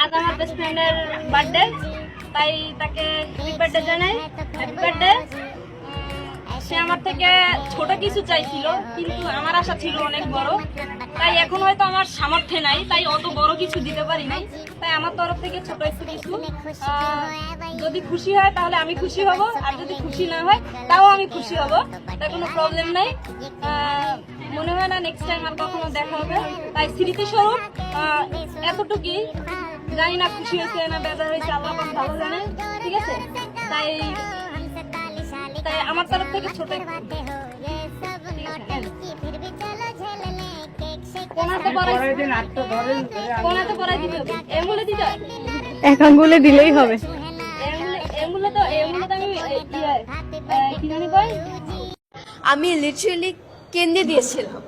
আজ আমার বেস্ট ফ্রেন্ডের বার্থডে, তাই তাকে হ্যাপি বার্থডে জানাই। Happy birthday. সে আমার থেকে ছোট কিছু চাইছিল, কিন্তু আমার আশা ছিল অনেক বড়, তাই এখন হয়তো আমার সামর্থ্য নাই, তাই অত বড় কিছু দিতে পারি নাই। তাই আমার তরফ থেকে ছোট একটু কিছু, যদি খুশি হয় তাহলে আমি খুশি হব, আর যদি খুশি না হয় তাও আমি খুশি হব, তাই কোনো প্রবলেম নাই। মনে হয় না নেক্সট টাইম আর কখনো দেখা হবে, তাই স্মৃতিস্বরূপ এতটুকুই। জানি না খুশি হয়েছে না বেজার হয়েছে, আল্লাহ পাক ভালো জানে, ঠিক আছে? তাই আমার তরফ থেকে ছোট একটু। কোনাতে পড়াই দিতে হবে, এমুলে দিতে হবে, এক আঙ্গুলে দিলেই হবে। এমুলে তো আমি কি জানি কই, আমি লিটারালি কেঁদে দিয়েছিলাম।